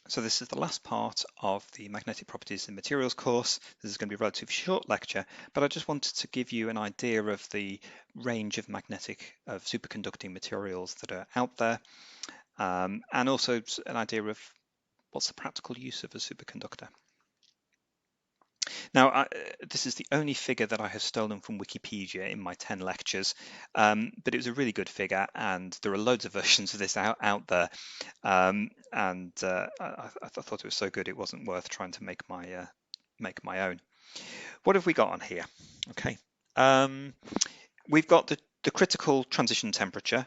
So this is the last part of the magnetic properties in materials course. This is going to be a relatively short lecture, but I just wanted to give you an idea of the range of superconducting materials that are out there, and also an idea of what's the practical use of a superconductor. Now, this is the only figure that I have stolen from Wikipedia in my 10 lectures, but it was a really good figure, and there are loads of versions of this out there. I thought it was so good it wasn't worth trying to make my own. What have we got on here? Okay, we've got the critical transition temperature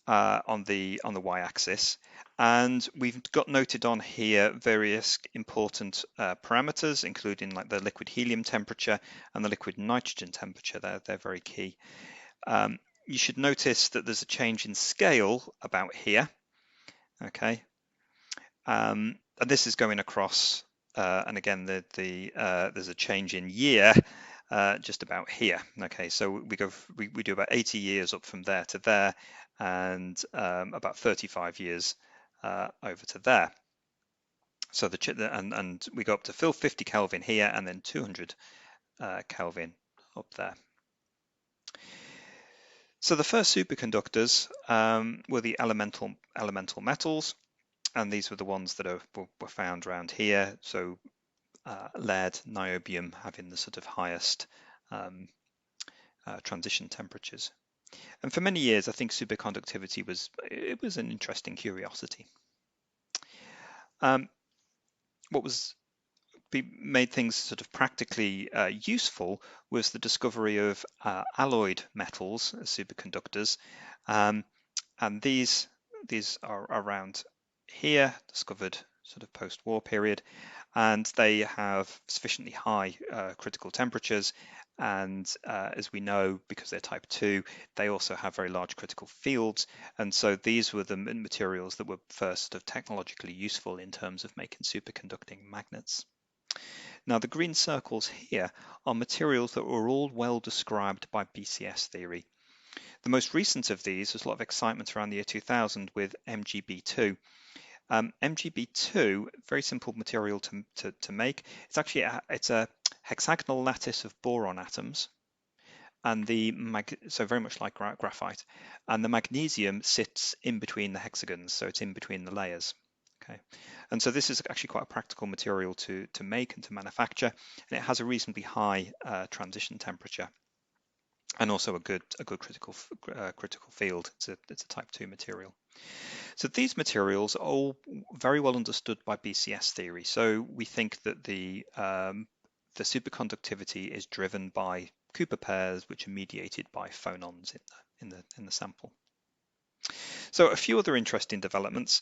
on the y-axis, and we've got noted on here various important parameters, including like the liquid helium temperature and the liquid nitrogen temperature. They're very key. You should notice that there's a change in scale about here. Okay, and this is going across, and again there's a change in year just about here. Okay, so we do about 80 years up from there to there, and about 35 years over to there. So and we go up to 50 Kelvin here, and then 200 Kelvin up there. So the first superconductors were the elemental metals, and these were the ones that were found around here. So lead, niobium having the sort of highest transition temperatures. And for many years, I think superconductivity was an interesting curiosity. What made things sort of practically useful was the discovery of alloyed metals as superconductors, and these are around here, discovered sort of post-war period, and they have sufficiently high critical temperatures, and as we know, because they're type 2, they also have very large critical fields, and so these were the materials that were first sort of technologically useful in terms of making superconducting magnets. Now, the green circles here are materials that were all well described by BCS theory. The most recent of these was a lot of excitement around the year 2000 with MgB2. MgB2, very simple material to make. It's actually it's a hexagonal lattice of boron atoms, and so very much like graphite, and the magnesium sits in between the hexagons, so it's in between the layers. Okay, and so this is actually quite a practical material to make and to manufacture, and it has a reasonably high transition temperature, and also a good critical field. It's a type 2 material. So these materials are all very well understood by BCS theory. So we think that the superconductivity is driven by Cooper pairs, which are mediated by phonons in the sample. So a few other interesting developments.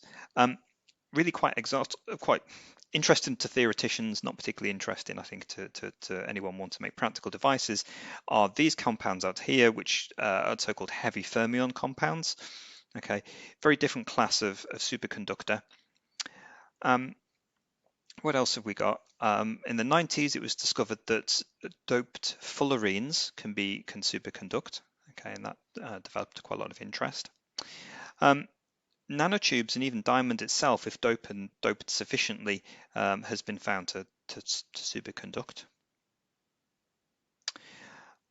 Really quite interesting to theoreticians, not particularly interesting, I think, to anyone want to make practical devices, are these compounds out here, which are so-called heavy fermion compounds. Okay, very different class of superconductor. What else have we got? In the 90s, it was discovered that doped fullerenes can superconduct. Okay, and that developed quite a lot of interest. Nanotubes and even diamond itself, if doped sufficiently, has been found to superconduct.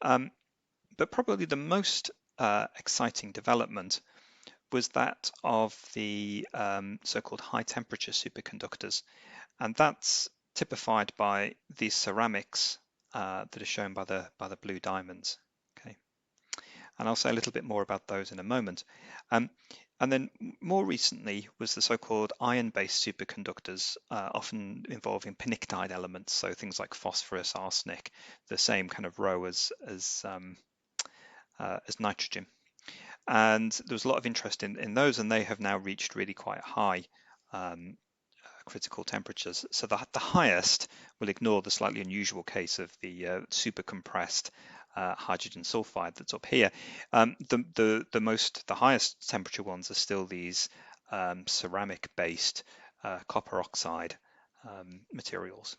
But probably the most exciting development was that of the so-called high temperature superconductors, and that's typified by these ceramics that are shown by the blue diamonds. Okay, and I'll say a little bit more about those in a moment. And then more recently was the so-called iron-based superconductors, often involving pnictide elements, so things like phosphorus, arsenic, the same kind of row as nitrogen. And there was a lot of interest in those, and they have now reached really quite high critical temperatures. So the highest will ignore the slightly unusual case of the super compressed hydrogen sulfide that's up here. The highest temperature ones are still these ceramic based copper oxide materials.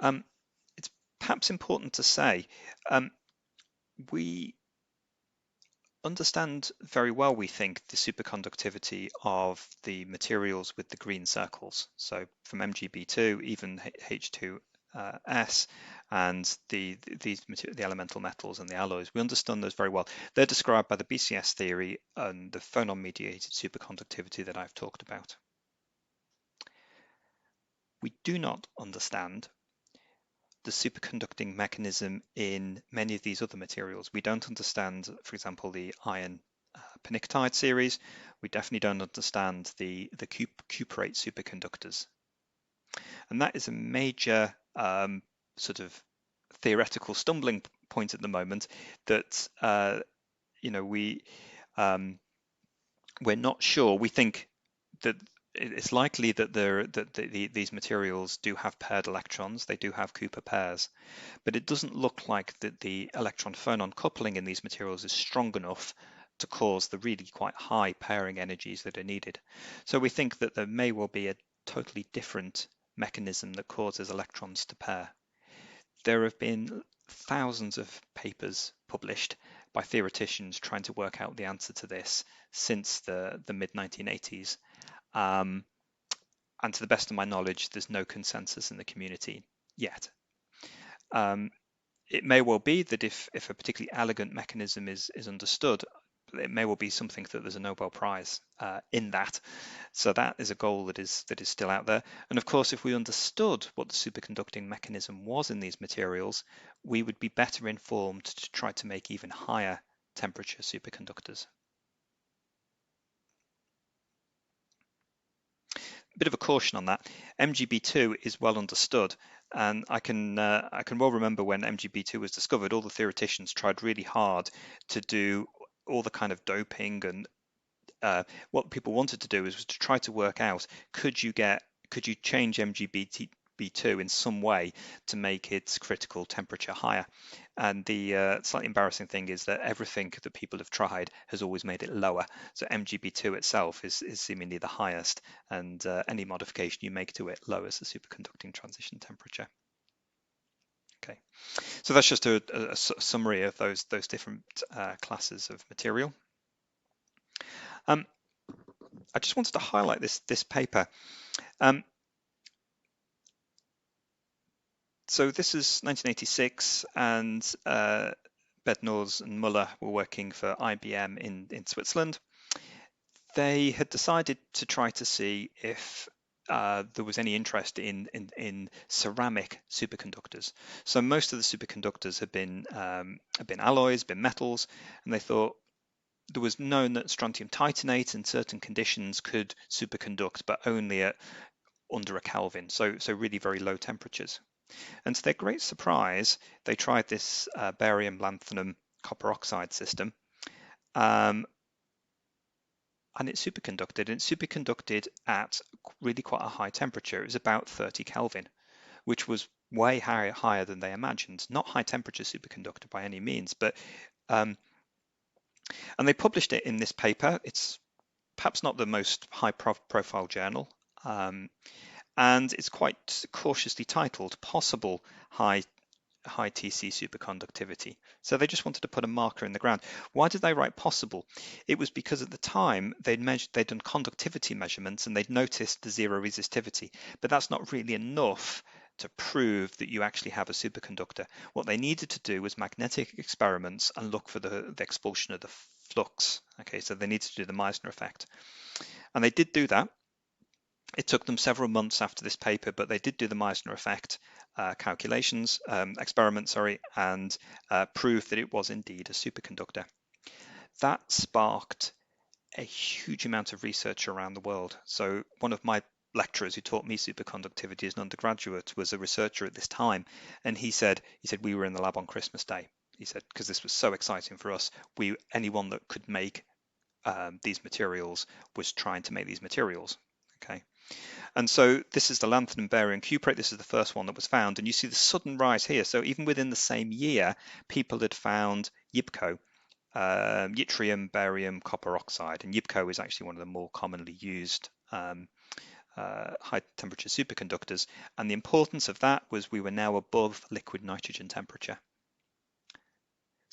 Okay. It's perhaps important to say we understand very well, we think, the superconductivity of the materials with the green circles. So from MgB2, even H2S, and the elemental metals and the alloys, we understand those very well. They're described by the BCS theory and the phonon-mediated superconductivity that I've talked about. We do not understand the superconducting mechanism in many of these other materials. We don't understand, for example, the iron pnictide series. We definitely don't understand the cuprate superconductors. And that is a major sort of theoretical stumbling point at the moment, that we're not sure. We think that it's likely that these materials do have paired electrons, they do have Cooper pairs, but it doesn't look like that the electron-phonon coupling in these materials is strong enough to cause the really quite high pairing energies that are needed. So we think that there may well be a totally different mechanism that causes electrons to pair. There have been thousands of papers published by theoreticians trying to work out the answer to this since the mid-1980s. And to the best of my knowledge, there's no consensus in the community yet. It may well be that if a particularly elegant mechanism is understood, it may well be something that there's a Nobel Prize in that. So that is a goal that is still out there. And of course, if we understood what the superconducting mechanism was in these materials, we would be better informed to try to make even higher temperature superconductors. Bit of a caution on that. MgB2 is well understood, and I can well remember when MgB2 was discovered, all the theoreticians tried really hard to do all the kind of doping, and what people wanted to do was to try to work out, could you change MgB2 in some way to make its critical temperature higher? And the slightly embarrassing thing is that everything that people have tried has always made it lower. So MgB2 itself is seemingly the highest, and any modification you make to it lowers the superconducting transition temperature. Okay, so that's just a summary of those different classes of material. I just wanted to highlight this paper. So this is 1986, and Bednorz and Muller were working for IBM in Switzerland. They had decided to try to see if there was any interest in ceramic superconductors. So most of the superconductors have been alloys, been metals, and they thought there was known that strontium titanate in certain conditions could superconduct, but only at under a Kelvin, so really very low temperatures. And to their great surprise, they tried this barium lanthanum copper oxide system, and it superconducted. And it superconducted at really quite a high temperature. It was about 30 Kelvin, which was way higher than they imagined. Not high temperature superconductor by any means, but and they published it in this paper. It's perhaps not the most high profile journal, and it's quite cautiously titled "Possible High TC superconductivity." So they just wanted to put a marker in the ground. Why did they write possible? It was because at the time they'd done conductivity measurements and they'd noticed the zero resistivity, but that's not really enough to prove that you actually have a superconductor. What they needed to do was magnetic experiments and look for the expulsion of the flux. Okay, so they needed to do the Meissner effect, and they did do that. It took them several months after this paper, but they did do the Meissner effect experiment, and proved that it was indeed a superconductor. That sparked a huge amount of research around the world. So one of my lecturers who taught me superconductivity as an undergraduate was a researcher at this time, and he said we were in the lab on Christmas Day. He said, because this was so exciting for us, anyone that could make these materials was trying to make these materials. Okay. And so this is the lanthanum barium cuprate. This is the first one that was found. And you see the sudden rise here. So even within the same year, people had found YBCO, yttrium, barium, copper oxide. And YBCO is actually one of the more commonly used high temperature superconductors. And the importance of that was we were now above liquid nitrogen temperature.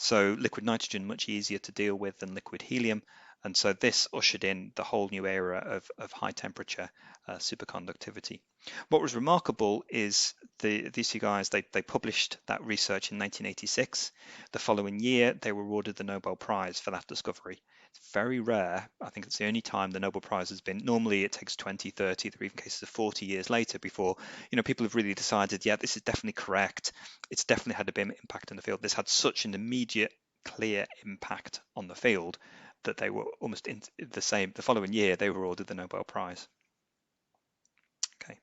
So liquid nitrogen much easier to deal with than liquid helium. And so this ushered in the whole new era of high temperature superconductivity. What was remarkable is these two guys, they published that research in 1986. The following year, they were awarded the Nobel Prize for that discovery. It's very rare. I think it's the only time the Nobel Prize has been. Normally it takes 20, 30, there are even cases of 40 years later before, people have really decided, yeah, this is definitely correct. It's definitely had a big impact in the field. This had such an immediate, clear impact on the field that they were almost in the following year, they were awarded the Nobel Prize. Okay.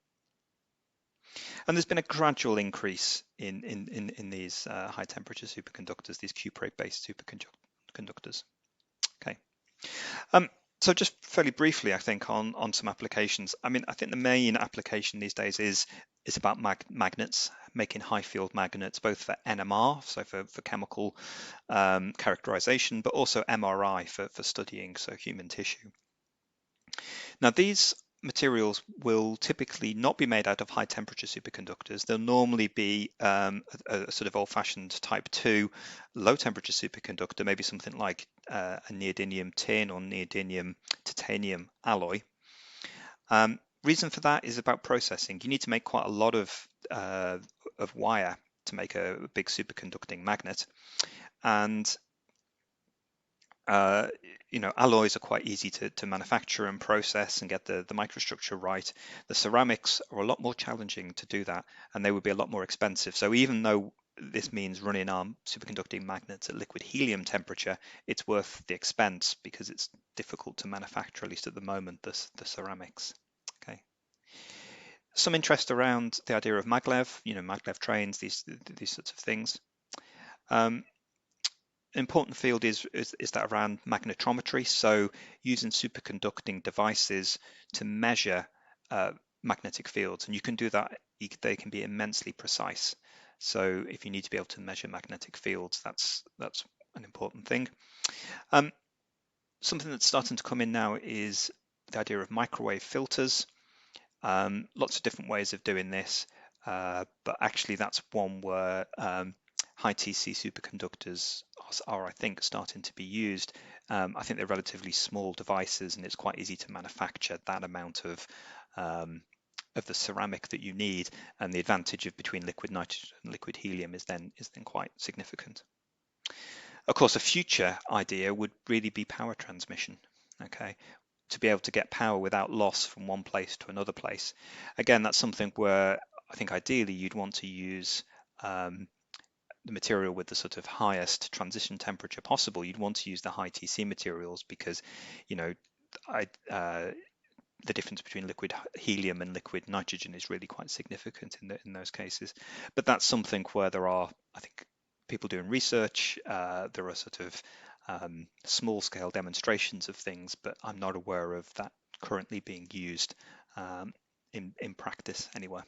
And there's been a gradual increase in these high temperature superconductors, these cuprate-based superconductors. Okay. So just fairly briefly, I think on some applications. I mean, I think the main application these days is about magnets, making high field magnets, both for NMR, so for chemical characterization, but also MRI for studying, so human tissue. Now, these materials will typically not be made out of high temperature superconductors. They'll normally be a sort of old-fashioned type 2 low temperature superconductor, maybe something like a neodymium tin or neodymium titanium alloy. Reason for that is about processing. You need to make quite a lot of wire to make a big superconducting magnet, and alloys are quite easy to manufacture and process and get the microstructure right. The ceramics are a lot more challenging to do that, and they would be a lot more expensive. So even though this means running our superconducting magnets at liquid helium temperature, it's worth the expense because it's difficult to manufacture, at least at the moment, the ceramics. Okay. Some interest around the idea of maglev, maglev trains, these sorts of things. Important field is that around magnetometry, so using superconducting devices to measure magnetic fields, and you can do that. They can be immensely precise. So if you need to be able to measure magnetic fields, that's an important thing. Something that's starting to come in now is the idea of microwave filters. Lots of different ways of doing this, but actually that's one where high TC superconductors are, I think, starting to be used. I think they're relatively small devices, and it's quite easy to manufacture that amount of the ceramic that you need, and the advantage of between liquid nitrogen and liquid helium is then quite significant. Of course, a future idea would really be power transmission. Okay, to be able to get power without loss from one place to another place. Again, that's something where I think ideally you'd want to use the material with the sort of highest transition temperature possible. You'd want to use the high TC materials because, the difference between liquid helium and liquid nitrogen is really quite significant in those cases. But that's something where there are, I think, people doing research. There are sort of small scale demonstrations of things, but I'm not aware of that currently being used in practice anywhere.